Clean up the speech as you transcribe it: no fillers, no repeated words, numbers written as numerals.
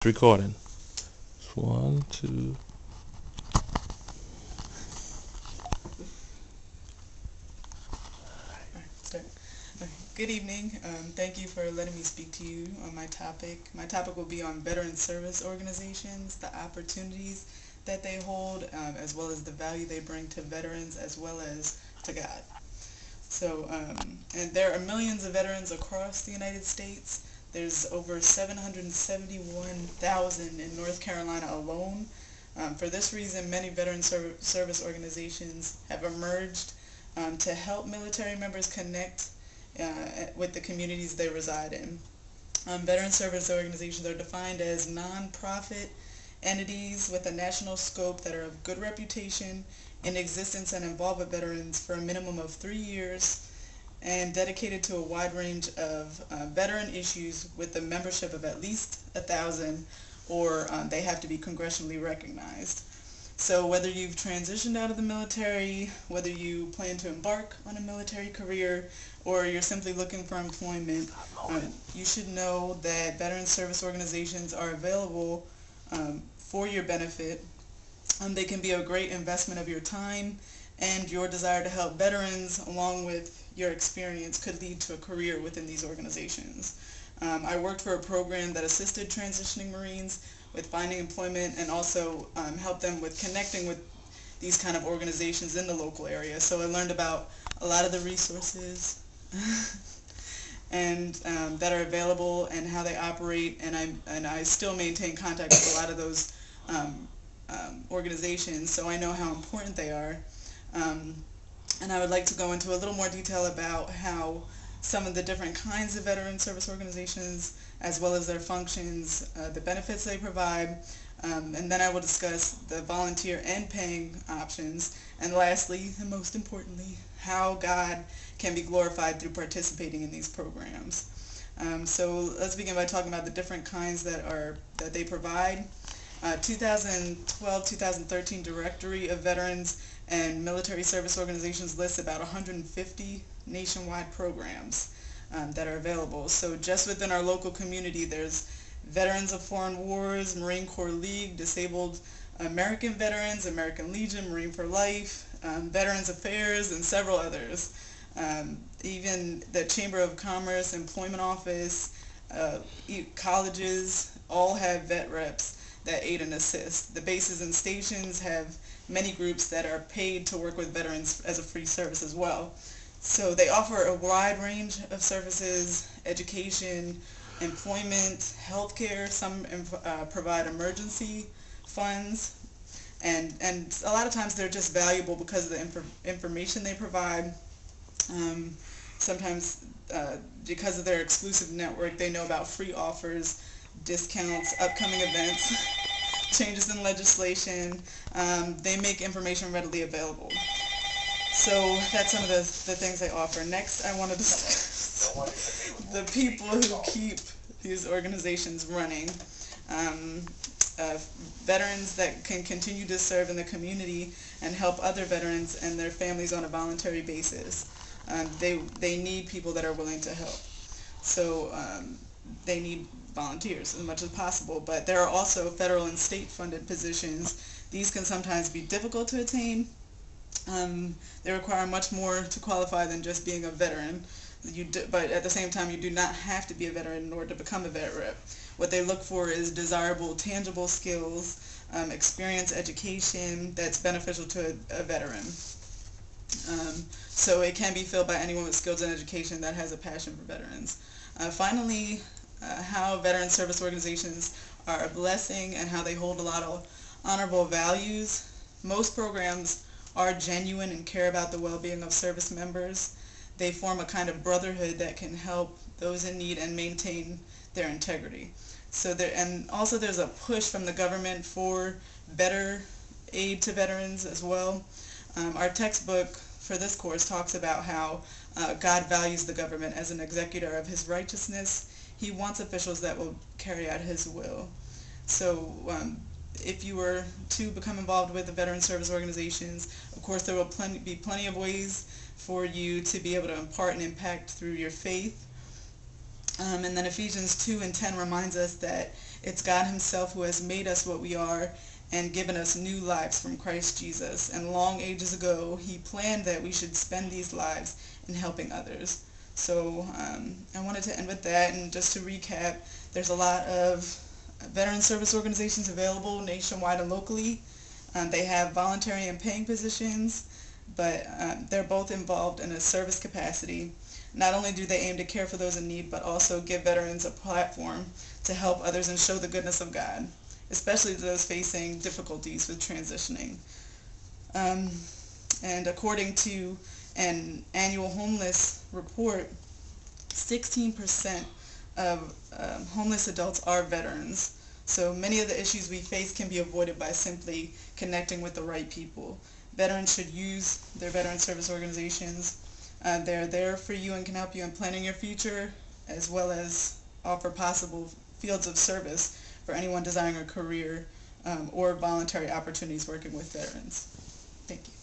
Recording. One, two. Start. Okay. Good evening. Thank you for letting me speak to you on my topic. My topic will be on veteran service organizations, the opportunities that they hold, as well as the value they bring to veterans as well as to God. And there are millions of veterans across the United States. There's over 771,000 in North Carolina alone. For this reason, many veteran service organizations have emerged to help military members connect with the communities they reside in. Veteran service organizations are defined as non-profit entities with a national scope that are of good reputation, in existence and involve with veterans for a minimum of 3 years, and dedicated to a wide range of veteran issues with a membership of at least 1,000, or they have to be congressionally recognized. So whether you've transitioned out of the military, whether you plan to embark on a military career, or you're simply looking for employment, you should know that veteran service organizations are available for your benefit. They can be a great investment of your time, and your desire to help veterans along with your experience could lead to a career within these organizations. I worked for a program that assisted transitioning Marines with finding employment and also helped them with connecting with these kind of organizations in the local area. So I learned about a lot of the resources and that are available and how they operate, and I still maintain contact with a lot of those organizations, so I know how important they are. And I would like to go into a little more detail about how some of the different kinds of veteran service organizations, as well as their functions, the benefits they provide, and then I will discuss the volunteer and paying options, and lastly, and most importantly, how God can be glorified through participating in these programs. So let's begin by talking about the different kinds that they provide. 2012-2013 Directory of Veterans and Military Service Organizations lists about 150 nationwide programs that are available. So just within our local community, there's Veterans of Foreign Wars, Marine Corps League, Disabled American Veterans, American Legion, Marine for Life, Veterans Affairs, and several others. Even the Chamber of Commerce, Employment Office, colleges, all have vet reps that aid and assist. The bases and stations have many groups that are paid to work with veterans as a free service as well. So they offer a wide range of services: education, employment, healthcare. Some provide emergency funds, and a lot of times they're just valuable because of the information they provide. Sometimes because of their exclusive network, they know about free offers, discounts, upcoming events, changes in legislation. They make information readily available. So that's some of the things they offer. Next, I want to discuss the people who keep these organizations running. Veterans that can continue to serve in the community and help other veterans and their families on a voluntary basis. They need people that are willing to help. So they need volunteers as much as possible, but there are also federal and state funded positions. These can sometimes be difficult to attain. They require much more to qualify than just being a veteran. But at the same time, you do not have to be a veteran in order to become a vet rep. What they look for is desirable, tangible skills, experience, education that's beneficial to a veteran. So it can be filled by anyone with skills and education that has a passion for veterans. Finally, how veteran service organizations are a blessing and how they hold a lot of honorable values. Most programs are genuine and care about the well-being of service members. They form a kind of brotherhood that can help those in need and maintain their integrity. And also there's a push from the government for better aid to veterans as well. Our textbook for this course talks about how God values the government as an executor of his righteousness. He wants officials that will carry out his will. So if you were to become involved with the veteran service organizations, of course there will be plenty of ways for you to be able to impart and impact through your faith. And then Ephesians 2:10 reminds us that it's God himself who has made us what we are and given us new lives from Christ Jesus. And long ages ago, he planned that we should spend these lives in helping others. So I wanted to end with that, and just to recap, there's a lot of veteran service organizations available nationwide and locally. They have voluntary and paying positions, but they're both involved in a service capacity. Not only do they aim to care for those in need, but also give veterans a platform to help others and show the goodness of God, especially to those facing difficulties with transitioning. And according to an annual homeless report, 16% of homeless adults are veterans. So many of the issues we face can be avoided by simply connecting with the right people. Veterans should use their veteran service organizations. They're there for you and can help you in planning your future, as well as offer possible fields of service for anyone desiring a career or voluntary opportunities working with veterans. Thank you.